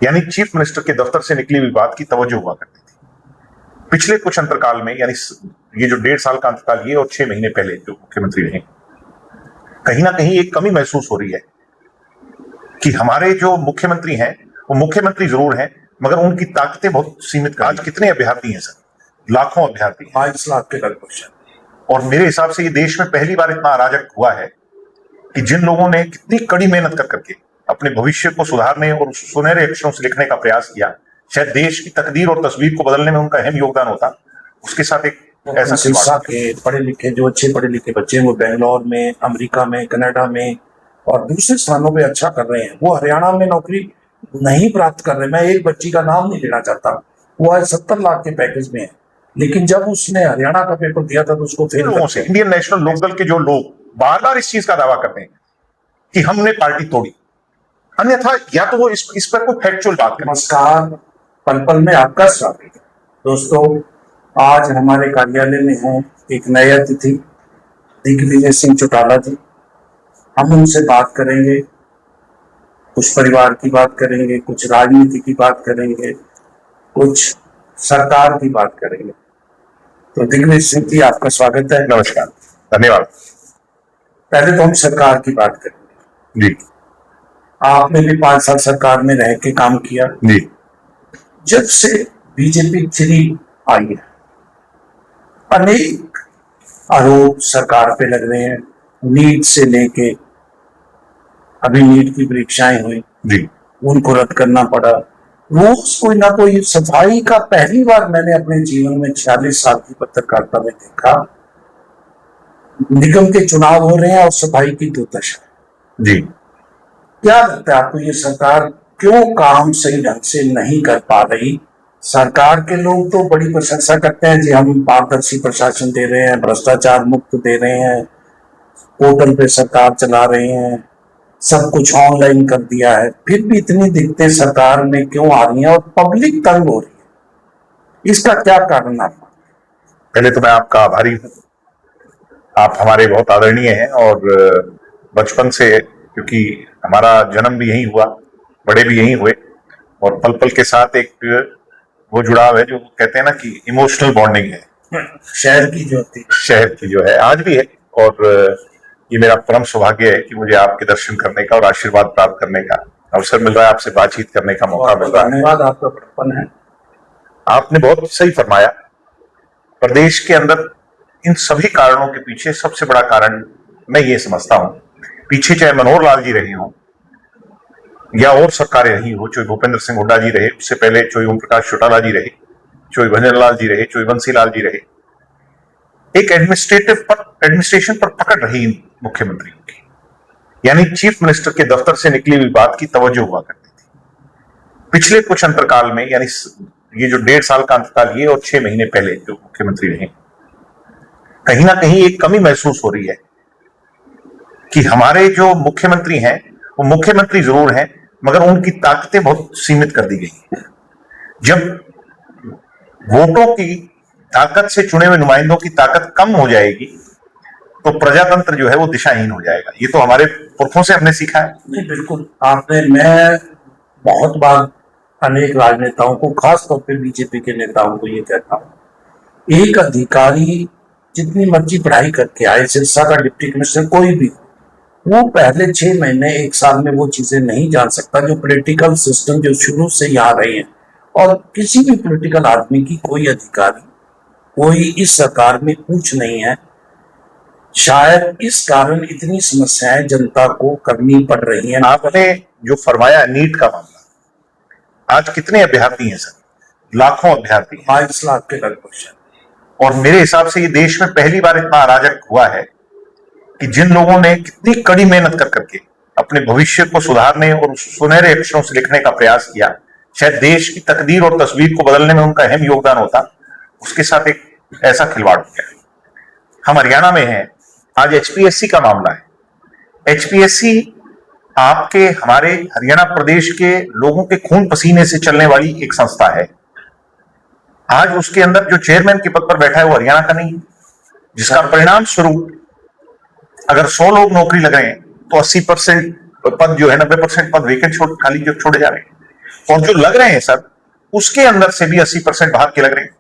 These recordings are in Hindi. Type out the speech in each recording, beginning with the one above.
यानी चीफ मिनिस्टर के दफ्तर से निकली हुई बात की तवज्जो हुआ करती थी। पिछले कुछ अंतरकाल में, यानी ये जो 1.5 साल का अंतरकाल, ये और 6 महीने पहले जो मुख्यमंत्री रहे, कहीं ना कहीं एक कमी महसूस हो रही है कि हमारे जो मुख्यमंत्री हैं वो मुख्यमंत्री जरूर हैं, मगर उनकी ताकतें बहुत सीमित। आज कितने अभ्यर्थी हैं सर? लाखों अभ्यर्थी, 5 लाख के लगभग। और मेरे हिसाब से ये देश में पहली बार इतना अराजक हुआ है कि जिन लोगों ने कितनी कड़ी मेहनत कर करके अपने भविष्य को सुधारने और सुनहरे अक्षरों से लिखने का प्रयास किया, शायद देश की तकदीर और तस्वीर को बदलने में उनका अहम योगदान होता, उसके साथ एक ऐसा शिक्षा के पढ़े लिखे, जो अच्छे पढ़े लिखे बच्चे हैं वो बेंगलोर में, अमेरिका में, कनाडा में और दूसरे स्थानों पे अच्छा कर रहे हैं। वो हरियाणा में नौकरी नहीं प्राप्त कर रहे। मैं एक बच्ची का नाम नहीं लेना चाहता, वो आज 70 लाख के पैकेज में है, लेकिन जब उसने हरियाणा का पेपर दिया था तो उसको लोगों से इंडियन नेशनल लोकदल के जो लोग बार बार इस चीज का दावा करते हैं कि हमने पार्टी तोड़ी, अन्यथा या तो वो इस पर कोई फैक्चुअल बात करें। नमस्कार, पल पल में आपका स्वागत है। दोस्तों, आज हमारे कार्यालय में है एक नए अतिथि, दिग्विजय सिंह चौटाला जी। हम उनसे बात करेंगे, कुछ परिवार की बात करेंगे, कुछ राजनीति की बात करेंगे, कुछ सरकार की बात करेंगे। तो दिग्विजय सिंह जी, आपका स्वागत है। नमस्कार, धन्यवाद। पहले तो हम सरकार की बात करेंगे जी। आपने भी 5 साल सरकार में रह के काम किया जी। जब से बीजेपी 3 आई है, अनेक आरोप सरकार पे लग रहे हैं। नीट से लेके अभी नीट की परीक्षाएं हुई जी, उनको रद्द करना पड़ा। रोज कोई ना कोई सफाई का, पहली बार मैंने अपने जीवन में 46 साल की पत्रकारिता में देखा, निगम के चुनाव हो रहे हैं और सफाई की दुर्दशा। जी। क्या लगता है आपको, ये सरकार क्यों काम सही ढंग से नहीं कर पा रही? सरकार के लोग तो बड़ी प्रशंसा करते हैं जी, हम पारदर्शी प्रशासन दे रहे हैं, भ्रष्टाचार मुक्त दे रहे हैं, पोर्टल पे सरकार चला रहे हैं, सब कुछ ऑनलाइन कर दिया है, फिर भी इतनी दिक्कतें सरकार में क्यों आ रही हैं और पब्लिक तंग हो रही है? इसका क्या कारण आप? पहले तो मैं आपका आभारी हूँ। आप हमारे बहुत आदरणीय हैं और बचपन से, क्योंकि हमारा जन्म भी यहीं हुआ, बड़े भी यहीं हुए, और पल पल के साथ एक वो जुड़ाव है जो कहते हैं ना कि इमोशनल बॉन्डिंग है। शहर की जो होती, शहर की जो है, आज भी है। और ये मेरा परम सौभाग्य है कि मुझे आपके दर्शन करने का और आशीर्वाद प्राप्त करने का अवसर मिल रहा है, आपसे बातचीत करने का मौका मिल रहा है। धन्यवाद, आपका बड़प्पन है। आपने बहुत सही फरमाया। प्रदेश के अंदर इन सभी कारणों के पीछे सबसे बड़ा कारण मैं ये समझता हूं, पीछे चाहे मनोहर लाल जी रहे हों या और सरकारें रही हो, चाहे भूपेंद्र सिंह हुड्डा जी रहे, उससे पहले चाहे ओम प्रकाश चौटाला जी रहे, चाहे भंजन लाल जी रहे, चाहे बंसी लाल जी रहे, एक एडमिनिस्ट्रेशन पर पकड़ रही मुख्यमंत्री की, यानी चीफ मिनिस्टर के दफ्तर से निकली हुई बात की तवज्जो हुआ करती थी। पिछले कुछ अंतरकाल में, यानी ये जो 1.5 साल का अंतरकाल, ये और 6 महीने पहले जो मुख्यमंत्री रहे, कहीं ना कहीं एक कमी महसूस हो रही है कि हमारे जो मुख्यमंत्री हैं वो मुख्यमंत्री जरूर हैं, मगर उनकी ताकतें बहुत सीमित कर दी गई हैं। जब वोटों की ताकत से चुने हुए नुमाइंदों की ताकत कम हो जाएगी तो प्रजातंत्र जो है वो दिशाहीन हो जाएगा। ये तो हमारे पुरखों से हमने सीखा है। नहीं, बिल्कुल आपने, मैं बहुत बार अनेक राजनेताओं को, खासतौर पे बीजेपी के नेताओं को ये कहता हूँ, एक अधिकारी जितनी मर्जी पढ़ाई करके आए, सिरसा का डिप्टी कमिश्नर कोई भी, वो पहले 6 महीने 1 साल में वो चीजें नहीं जान सकता जो पॉलिटिकल सिस्टम जो शुरू से यहाँ रहे हैं। और किसी भी पॉलिटिकल आदमी की कोई अधिकारी, कोई इस सरकार में कुछ नहीं है। शायद इस कारण इतनी समस्याएं जनता को करनी पड़ रही हैं। आपने जो फरमाया नीट का मामला, आज कितने अभ्यर्थी हैं सर? लाखों अभ्यर्थी, 22 लाख के लगभग। और मेरे हिसाब से ये देश में पहली बार इतना अराजक हुआ है कि जिन लोगों ने कितनी कड़ी मेहनत कर करके अपने भविष्य को सुधारने और सुनहरे अक्षरों से लिखने का प्रयास किया, शायद देश की तकदीर और तस्वीर को बदलने में उनका अहम योगदान होता, उसके साथ एक ऐसा खिलवाड़ हो गया। हम हरियाणा में हैं, आज एचपीएससी का मामला है। एचपीएससी आपके हमारे हरियाणा प्रदेश के लोगों के खून पसीने से चलने वाली एक संस्था है। आज उसके अंदर जो चेयरमैन के पद पर बैठा है वो हरियाणा का नहीं है, जिसका परिणाम स्वरूप अगर 100 लोग नौकरी लगाए तो 80% पद जो है, 90% पद वेकेंट खाली जो छोड़े जा रहे हैं। और जो लग रहे हैं सर, उसके अंदर से भी 80% बाहर के लग रहे हैं,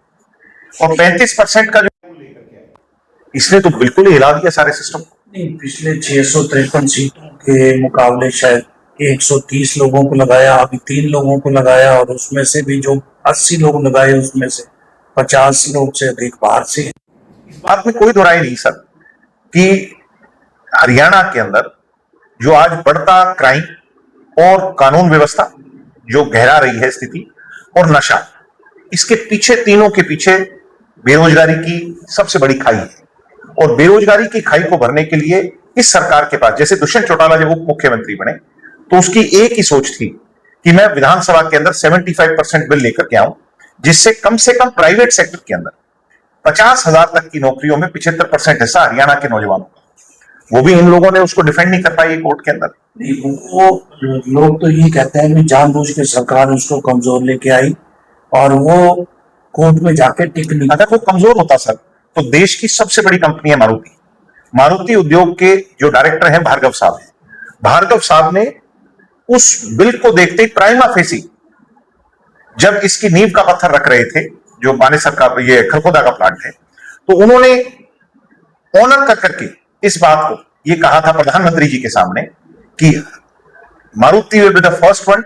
और 35% का जो इसने तो बिल्कुल ही हिला दिया सारे सिस्टम। नहीं, पिछले 653 सीटों के मुकाबले शायद 130 लोगों को लगाया, अभी 3 लोगों को लगाया, और उसमें से भी जो 80 लोग लगाए उसमें से 50 लोग से अधिक बाहर से। इस बात में कोई दोहराई नहीं सर कि हरियाणा के अंदर जो आज बढ़ता क्राइम और कानून व्यवस्था जो गहरा रही है स्थिति, और नशा, इसके पीछे, तीनों के पीछे बेरोजगारी की सबसे बड़ी खाई है। और बेरोजगारी की खाई को भरने के लिए इस सरकार के पास, जैसे दुष्यंत चौटाला जब उप मुख्यमंत्री बने तो उसकी एक ही सोच थी कि मैं विधानसभा के अंदर 75% बिल लेकर के आऊं, जिससे कम से कम प्राइवेट सेक्टर के अंदर 50,000 तक की नौकरियों में 75% हिस्सा हरियाणा के नौजवानों का। वो भी इन लोगों ने उसको डिफेंड नहीं कर पाई कोर्ट के अंदर। वो लोग तो ये कहते हैं कि जानबूझ के सरकार उसको कमजोर लेके आई और वो कोर्ट में जाके टिक नहीं। अगर वो कमजोर होता सर, तो देश की सबसे बड़ी कंपनी है मारुति, मारुति उद्योग के जो डायरेक्टर हैं भार्गव साहब हैं, भार्गव साहब ने उस बिल को देखते ही प्राइमा फेसी, जब इसकी नींव का पत्थर रख रहे थे, जो मानेसर का ये खरखोदा का प्लांट है, तो उन्होंने ऑनर कर करके इस बात को ये कहा था प्रधानमंत्री जी के सामने कि Maruti will be the first one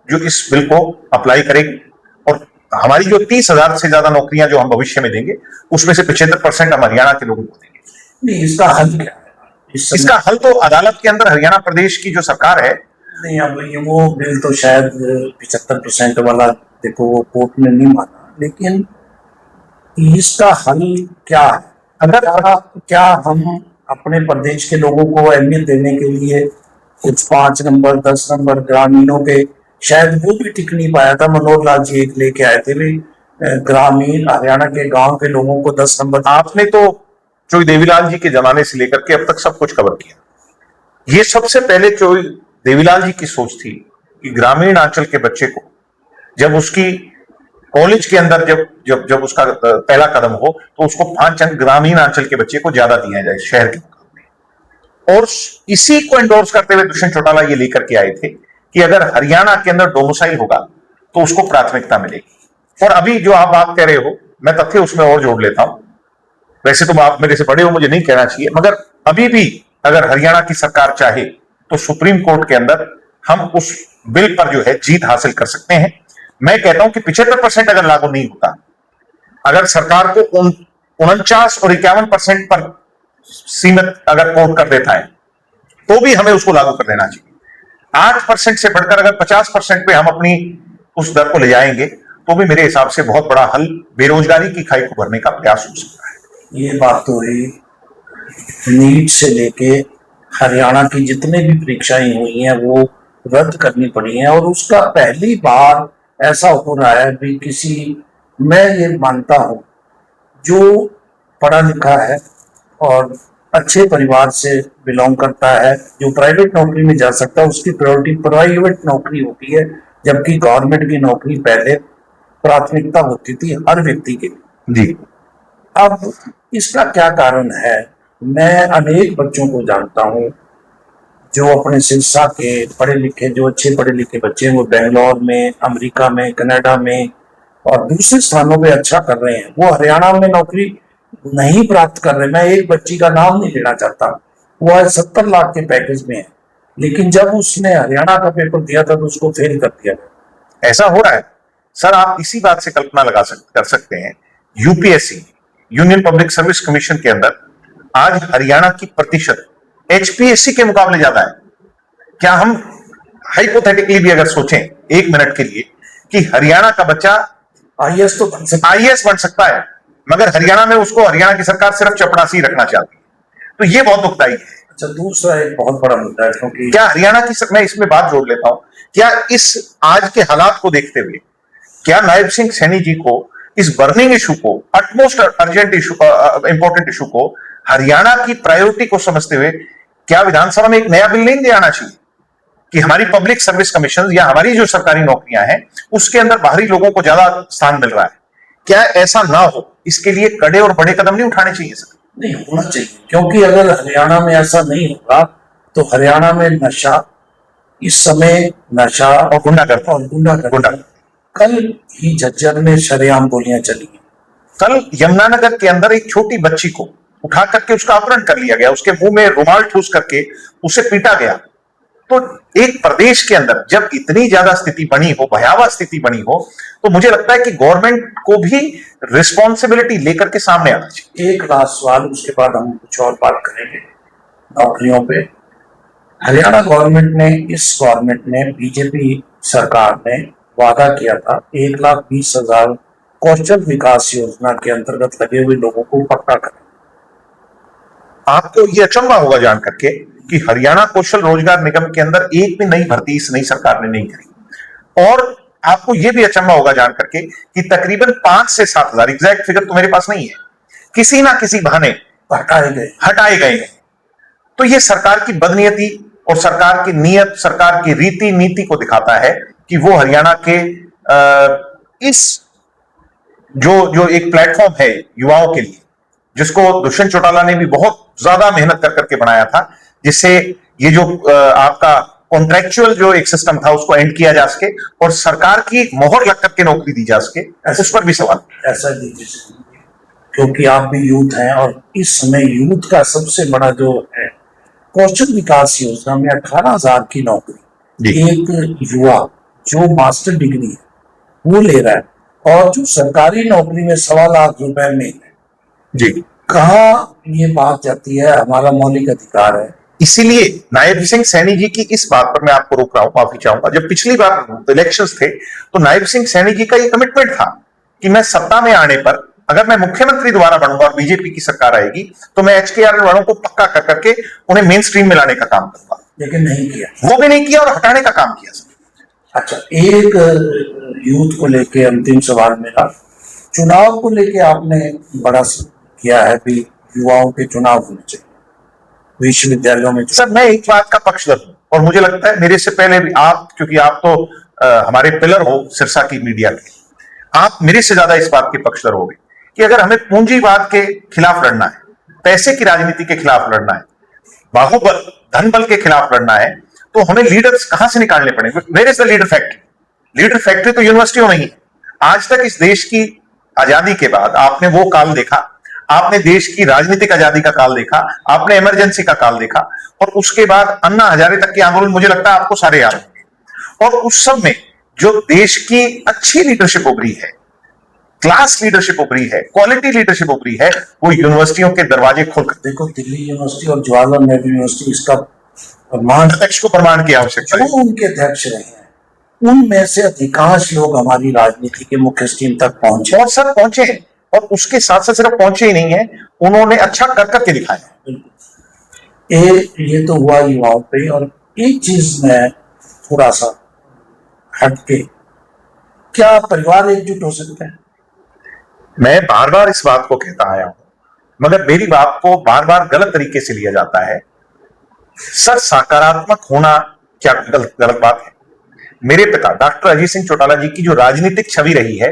जो इस बिल को अप्लाई करेगी, और हमारी जो 30,000 से ज्यादा नौकरियां जो हम भविष्य में देंगे उसमें से 75% हम हरियाणा के लोगों को देंगे। नहीं, इसका हल क्या है? इसका हल तो अदालत के अंदर हरियाणा प्रदेश की जो सरकार है। नहीं, अब ये वो बिल तो शायद 75% वाला, देखो वो कोर्ट ने नहीं माना, लेकिन इसका हल क्या है? अगर क्या हम अपने प्रदेश के लोगों को अहमियत देने के लिए कुछ 5 नंबर 10 नंबर ग्रामीणों के, शायद वो भी टिक नहीं पाया था। मनोहर लाल जी एक लेके आए थे भी, ग्रामीण हरियाणा के गांव के लोगों को 10 नंबर। आपने तो चोई देवीलाल जी के जमाने से लेकर के अब तक सब कुछ कवर किया। ये सबसे पहले चोई देवीलाल जी की सोच थी कि ग्रामीण अंचल के बच्चे को, जब उसकी कॉलेज के अंदर जब जब जब उसका पहला कदम हो, तो उसको 5 अंक ग्रामीण अंचल के बच्चे को ज्यादा दिया जाए शहर के मुकाबले। और इसी को एंडोर्स करते हुए दुष्यंत चौटाला ये लेकर के आए थे कि अगर हरियाणा के अंदर डोमिसाइल होगा तो उसको प्राथमिकता मिलेगी। और अभी जो आप बात कह रहे हो, मैं तथ्य उसमें और जोड़ लेता हूं। वैसे तो आप मेरे से बड़े हो, मुझे नहीं कहना चाहिए, मगर अभी भी अगर हरियाणा की सरकार चाहे तो सुप्रीम कोर्ट के अंदर हम उस बिल पर जो है जीत हासिल कर सकते हैं। मैं कहता हूं कि 75% अगर लागू नहीं होता, अगर सरकार को 49 और 51% पर सीमित अगर कोर्ट कर देता है, तो भी हमें उसको लागू कर देना चाहिए। 8% से बढ़कर अगर 50% पे हम अपनी उस दर को ले जाएंगे, तो भी मेरे हिसाब से बहुत बड़ा हल बेरोजगारी की खाई को भरने का प्रयास हो सकता है। ये बात तो है, नीट से लेके हरियाणा की जितने भी परीक्षाएं हुई हैं वो रद्द करनी पड़ी हैं, और उसका पहली बार ऐसा हो रहा है भी किसी, मैं ये मानता हूं, जो पढ़ा लिखा है और अच्छे परिवार से बिलोंग करता है, जो प्राइवेट नौकरी में जा सकता है, उसकी प्रायोरिटी प्राइवेट नौकरी होती है, जबकि गवर्नमेंट की नौकरी पहले प्राथमिकता होती थी हर व्यक्ति के लिए। जी, अब इसका क्या कारण है? मैं अनेक बच्चों को जानता हूं जो अपने सिरसा के पढ़े लिखे, जो अच्छे पढ़े लिखे बच्चे हैं, वो बेंगलोर में, अमेरिका में, कनाडा में और दूसरे स्थानों पे अच्छा कर रहे हैं। वो हरियाणा में नौकरी नहीं प्राप्त कर रहे। मैं एक बच्ची का नाम नहीं लेना चाहता, वो आज 70 लाख के पैकेज में है, लेकिन जब उसने हरियाणा का पेपर दिया था तो उसको फेल कर दिया। ऐसा हो रहा है सर। आप इसी बात से कल्पना कर सकते हैं, UPSC, union public service commission के अंदर आज हरियाणा की प्रतिशत एचपीएससी के मुकाबले ज्यादा है। क्या हम हाइपोथेटिकली भी अगर सोचें एक मिनट के लिए कि हरियाणा का बच्चा आईएएस तो बन सकता, आईएएस बन सकता है, मगर हरियाणा में उसको हरियाणा की सरकार सिर्फ चपड़ासी रखना चाहती है, तो ये बहुत दुखदायी है। अच्छा, दूसरा एक बहुत बड़ा मुद्दा है, क्योंकि क्या हरियाणा की मैं इसमें बात जोड़ लेता हूं, क्या इस आज के हालात को देखते हुए क्या नायब सिंह सैनी जी को इस बर्निंग इशू को, utmost urgent issue, important issue को हरियाणा की प्रायोरिटी को समझते हुए क्या विधानसभा में एक नया बिल नहीं ले आना चाहिए कि हमारी पब्लिक सर्विस कमीशन या हमारी जो सरकारी नौकरियां हैं उसके अंदर बाहरी लोगों को ज्यादा स्थान मिल रहा है? क्या ऐसा ना हो, इसके लिए कड़े और बड़े कदम नहीं उठाने चाहिए सर? नहीं होना चाहिए, क्योंकि अगर हरियाणा में ऐसा नहीं होगा तो हरियाणा में नशा, इस समय नशा और गुंडागर्दी। और गुंडागर्दी। गुंडा कल ही झज्जर में शरेआम गोलियां चली हैं। कल यमुनानगर के अंदर एक छोटी बच्ची को उठा करके उसका अपहरण कर लिया गया, उसके मुंह में रुमाल ठूस करके उसे पीटा गया। तो एक प्रदेश के अंदर जब इतनी ज्यादा स्थिति बनी हो, भयावह स्थिति बनी हो, तो मुझे लगता है कि गवर्नमेंट को भी रिस्पॉन्सिबिलिटी लेकर के सामने आना चाहिए। एक लास्ट सवाल, उसके बाद हम कुछ और बात करेंगे नौकरियों पे। हरियाणा गवर्नमेंट ने बीजेपी सरकार ने वादा किया था 1,20,000 कौशल विकास योजना के अंतर्गत लगे हुए लोगों को पक्का करें। आपको ये अचंभा होगा जान करके कि हरियाणा कौशल रोजगार निगम के अंदर एक भी नई भर्ती इस नई सरकार ने नहीं करी। और आपको यह भी अचंभा होगा जान करके कि तकरीबन 5 से 7,000, एग्जैक्ट फिगर तो मेरे पास नहीं है, किसी ना किसी बहाने हटाए गए हैं। तो यह सरकार की बदनीयती और सरकार की नीयत, सरकार की रीति नीति को दिखाता है कि वो हरियाणा के इस जो एक प्लेटफॉर्म है युवाओं के लिए, जिसको दुष्यंत चौटाला ने भी बहुत ज्यादा मेहनत कर करके बनाया था, जिससे ये जो आपका कॉन्ट्रेक्चुअल जो एक सिस्टम था उसको एंड किया जा सके और सरकार की मोहर लग करके नौकरी दी जा सके, उस पर भी सवाल। ऐसा दीजिए, क्योंकि आप भी यूथ हैं और इस समय यूथ का सबसे बड़ा जो है कौशल विकास योजना में 18,000 की नौकरी एक युवा जो मास्टर डिग्री है वो ले रहा है, और जो सरकारी नौकरी में 1.25 रुपए में जी, कहाँ ये बात जाती है? हमारा मौलिक अधिकार है। इसीलिए नायब सिंह सैनी जी की इस बात पर मैं आपको रोक रहा हूं, माफी चाहूंगा। जब पिछली बार इलेक्शंस थे तो नायब सिंह सैनी जी का ये कमिटमेंट था कि मैं सत्ता में आने पर अगर मैं मुख्यमंत्री दोबारा बनूंगा और बीजेपी की सरकार आएगी तो मैं HKRL वालों को पक्का कर करके उन्हें मेन स्ट्रीम में लाने का काम करूंगा। लेकिन नहीं किया, वो भी नहीं किया और हटाने का काम किया। अच्छा, एक यूथ को लेके अंतिम सवाल मेरा, चुनाव को लेके आपने बड़ा किया है भी युवाओं के चुनाव होने चाहिए विश्वविद्यालयों में। सर, मैं एक बात का पक्षधर हूं और मुझे लगता है मेरे से पहले भी आप, क्योंकि आप तो हमारे पिलर हो सिरसा की मीडिया के, आप मेरे से ज्यादा इस बात के पक्षधर होंगे कि अगर हमें पूंजीवाद के खिलाफ लड़ना है, पैसे की राजनीति के खिलाफ लड़ना है, बाहुबल धन बल के खिलाफ लड़ना है, तो हमें लीडर्स कहां से निकालने पड़ेंगे? Where is the leader factory? Leader factory तो यूनिवर्सिटियों में ही है। आज तक इस देश की आजादी के बाद आपने वो काल देखा, आपने देश की राजनीतिक आजादी का काल देखा, आपने इमरजेंसी का काल देखा, और उसके बाद अन्ना हजारे तक के आंदोलन मुझे लगता है आपको सारे याद होंगे। और उस सब में जो देश की अच्छी लीडरशिप उभरी है, क्लास लीडरशिप उभरी है, क्वालिटी लीडरशिप उभरी है, वो यूनिवर्सिटियों के दरवाजे खोलकर। देखो, दिल्ली यूनिवर्सिटी और जवाहरलाल नेहरू यूनिवर्सिटी इसका प्रमाण, अध्यक्ष को प्रमाण की आवश्यकता है। जो उनके अध्यक्ष रहे हैं उनमें से अधिकांश लोग हमारी राजनीति के मुख्य स्ट्रीम तक पहुंचे, और सर पहुंचे हैं, और उसके साथ साथ सिर्फ पहुंचे ही नहीं है, उन्होंने अच्छा कर करके दिखाया। ये तो हुआ युवाओं पे। और एक चीज में थोड़ा सा हटके, क्या परिवार एकजुट हो सकते हैं? मैं बार बार इस बात को कहता आया हूं, मगर मेरी बात को बार बार गलत तरीके से लिया जाता है। सर, सकारात्मक होना क्या गलत बात है? मेरे पिता डॉक्टर अजीत सिंह चौटाला जी की जो राजनीतिक छवि रही है,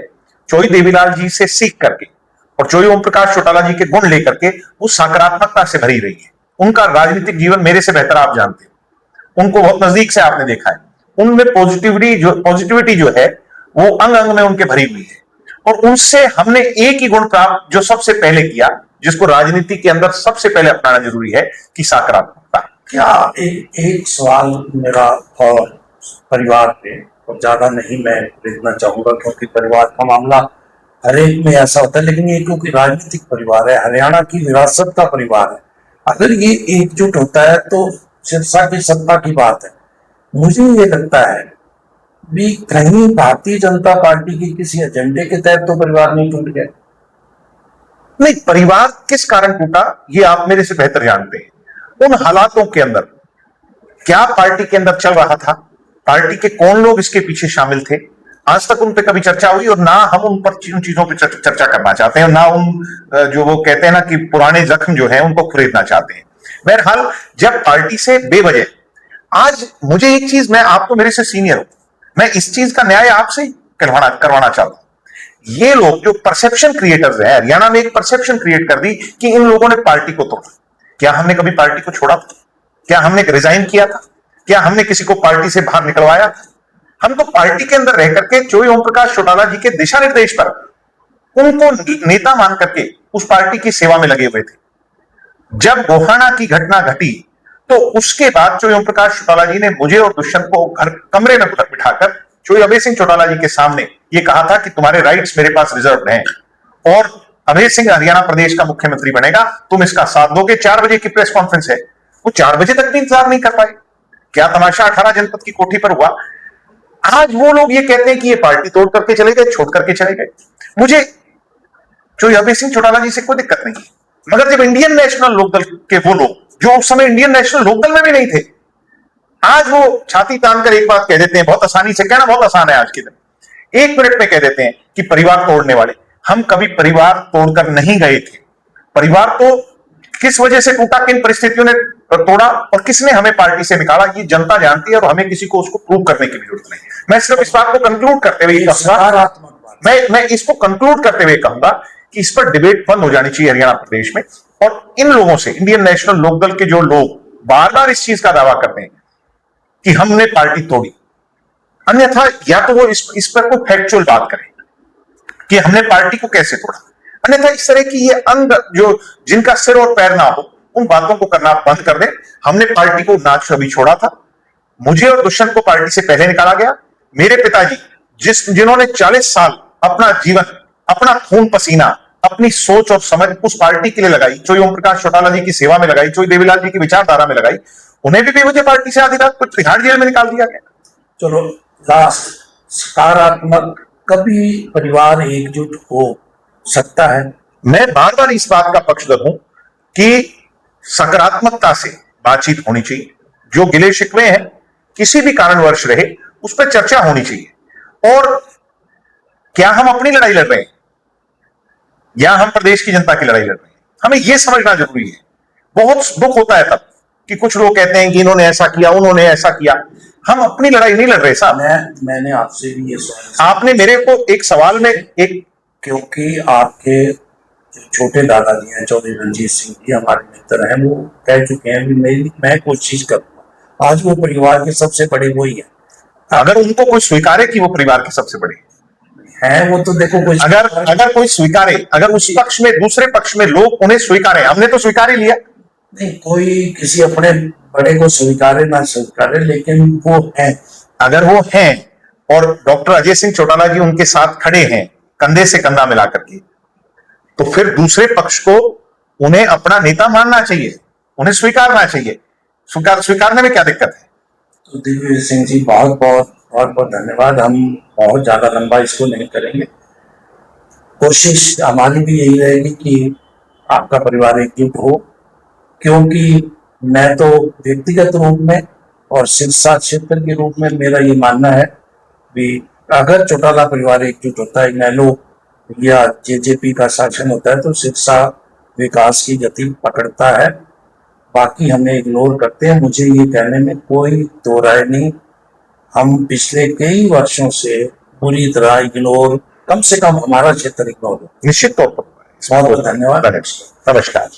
चोई देवीलाल जी से सीख करके और चोई ओम प्रकाश चौटाला जी के गुण लेकर के, वो सकारात्मकता से भरी रही है। उनका राजनीतिक जीवन मेरे से बेहतर आप जानते हो, उनको बहुत नजदीक से आपने देखा है। उनमें पॉजिटिविटी जो है वो अंग अंग में उनके भरी हुई है, और उनसे हमने एक ही गुण प्राप्त जो सबसे पहले किया, जिसको राजनीति के अंदर सबसे पहले अपनाना जरूरी है, कि सकारात्मकता। क्या एक सवाल मेरा और परिवार पे, और ज्यादा नहीं मैं देखना चाहूंगा क्योंकि परिवार का मामला हर एक में ऐसा होता है, लेकिन ये क्योंकि राजनीतिक परिवार है, हरियाणा की विरासत का परिवार है, अगर ये एकजुट होता है तो सिरसा की सत्ता की बात है। मुझे ये लगता है भी कहीं भारतीय जनता पार्टी की किसी एजेंडे के तहत तो परिवार नहीं टूट गया। नहीं, परिवार किस कारण टूटा ये आप मेरे से बेहतर जानते हैं। उन हालातों के अंदर क्या पार्टी के अंदर चल रहा था, पार्टी के कौन लोग इसके पीछे शामिल थे, आज तक उन पे कभी चर्चा हुई, और ना हम उन पर उन चीजों पर चर्चा करना चाहते हैं, ना उन जो वो कहते हैं ना कि पुराने जख्म जो है उनको खुरेदना चाहते हैं। बहरहाल, जब पार्टी से बेवजह, आज मुझे एक चीज, मैं आप तो मेरे से सीनियर हूं, मैं इस चीज का न्याय आपसे करवाना चाहता हूं। ये लोग जो परसेप्शन क्रिएटर्स हैं, हरियाणा में एक परसेप्शन क्रिएट कर दी कि इन लोगों ने पार्टी को तोड़ा। क्या हमने कभी पार्टी को छोड़ा था? क्या हमने रिजाइन किया था? क्या हमने किसी को पार्टी से बाहर निकलवाया? हम तो पार्टी के अंदर रह करके चोई ओम प्रकाश चौटाला जी के दिशा निर्देश पर उनको नेता मान करके उस पार्टी की सेवा में लगे हुए थे। जब गोहाना की घटना घटी तो उसके बाद चोई ओम प्रकाश चौटाला जी ने मुझे और दुष्यंत को घर कमरे में बिठाकर चोई अभय सिंह चौटाला जी के सामने ये कहा था कि तुम्हारे राइट्स मेरे पास रिजर्व हैं और अभय सिंह हरियाणा प्रदेश का मुख्यमंत्री बनेगा, तुम इसका साथ दोगे। 4 बजे की प्रेस कॉन्फ्रेंस है, वो 4 बजे तक भी इंतजार नहीं कर पाए। क्या तमाशा 18 जनपद की कोठी पर हुआ। आज वो लोग ये कहते हैं कि ये पार्टी तोड़ करके चले गए, छोड़ करके चले गए। मुझे चोई अभय सिंह चौटाला जी से कोई दिक्कत नहीं है, मगर जब इंडियन नेशनल लोकदल के वो लोग जो उस समय इंडियन नेशनल लोकदल में भी नहीं थे, आज वो छाती तान कर एक बात कह देते हैं, बहुत आसानी से, कहना बहुत आसान है आज के दिन, 1 मिनट में कह देते हैं कि परिवार तोड़ने वाले। हम कभी परिवार तोड़कर नहीं गए थे। परिवार तो किस वजह से टूटा, किन परिस्थितियों ने तोड़ा और किसने हमें पार्टी से निकाला, ये जनता जानती है और हमें किसी को उसको प्रूव करने की भी जरूरत नहीं। मैं सिर्फ इस बात को कंक्लूड करते हुए कहूंगा, मैं इसको कंक्लूड करते हुए कहूंगा कि इस पर डिबेट बंद हो जानी चाहिए हरियाणा प्रदेश में। और इन लोगों से, इंडियन नेशनल लोकदल के जो लोग बार बार इस चीज का दावा करते हैं कि हमने पार्टी तोड़ी, अन्यथा या तो वो इस पर कोई फैक्चुअल बात करें कि हमने पार्टी को कैसे तोड़ा, अन्यथा इस तरह की ये अंग जो जिनका सिर और पैर ना हो उन बातों को करना बंद कर दें। हमने पार्टी को ना कभी छोड़ा था। मुझे और दुष्यंत को पार्टी से पहले निकाला गया। मेरे पिताजी जिन्होंने 40 साल अपना जीवन, अपना खून पसीना, अपनी सोच और समझ उस पार्टी के लिए लगाई, चोई ओम प्रकाश चौटाला जी की सेवा में लगाई, चोई देवीलाल जी की विचारधारा में लगाई, उन्हें भी मुझे पार्टी से आधी रात कुछ तिहाड़ जेल में निकाल दिया गया। चलो लास्ट, सकारात्मक कभी परिवार एकजुट हो सकता है? मैं बार बार इस बात का पक्षधर हूं कि सकारात्मकता से बातचीत होनी चाहिए। जो गिले शिकवे हैं किसी भी कारणवश रहे उस पर चर्चा होनी चाहिए। और क्या हम अपनी लड़ाई लड़ रहे हैं या हम प्रदेश की जनता की लड़ाई लड़ रहे हैं, हमें यह समझना जरूरी है। बहुत दुख होता है तब कि कुछ लोग कहते हैं कि इन्होंने ऐसा किया, उन्होंने ऐसा किया। हम अपनी लड़ाई नहीं लड़ रहे साहब। मैंने आपसे भी ये सवाल, आपने मेरे को एक सवाल में एक, क्योंकि आपके जो छोटे दादाजी हैं चौधरी रणजीत सिंह जी हमारे मित्र हैं, वो कह चुके हैं कि मैं कोशिश करूंगा। आज वो परिवार के सबसे बड़े वही है। अगर उनको कोई स्वीकारे कि वो परिवार के सबसे बड़े हैं, वो तो देखो कोई अगर कोई स्वीकारे, अगर उस पक्ष में, दूसरे पक्ष में लोग उन्हें स्वीकारे, हमने तो स्वीकार ही लिया। नहीं, कोई किसी अपने बड़े को स्वीकारे ना स्वीकारे, लेकिन वो हैं। अगर वो हैं और डॉक्टर अजय सिंह चौटाला जी उनके साथ खड़े हैं कंधे से कंधा मिलाकर के, तो फिर दूसरे पक्ष को उन्हें अपना नेता मानना चाहिए, उन्हें स्वीकारना चाहिए। स्वीकारने में क्या दिक्कत है? तो दिग्विजय सिंह जी बहुत बहुत धन्यवाद। हम बहुत ज्यादा लंबा इसको नहीं करेंगे। कोशिश हमारी भी यही रहेगी कि आपका परिवार एकजुट हो, क्योंकि मैं तो व्यक्तिगत रूप में और सिरसा क्षेत्र के रूप में मेरा ये मानना है कि अगर चौटाला परिवार एकजुट होता है, इनेलो या जेजेपी का शासन होता है, तो सिरसा विकास की गति पकड़ता है। बाकी हमें इग्नोर करते हैं, मुझे ये कहने में कोई दो राय नहीं। हम पिछले कई वर्षों से पूरी तरह इग्नोर, कम से कम हमारा क्षेत्र इग्नोर हो। निश्चित तौर पर। बहुत बहुत धन्यवाद। नमस्कार।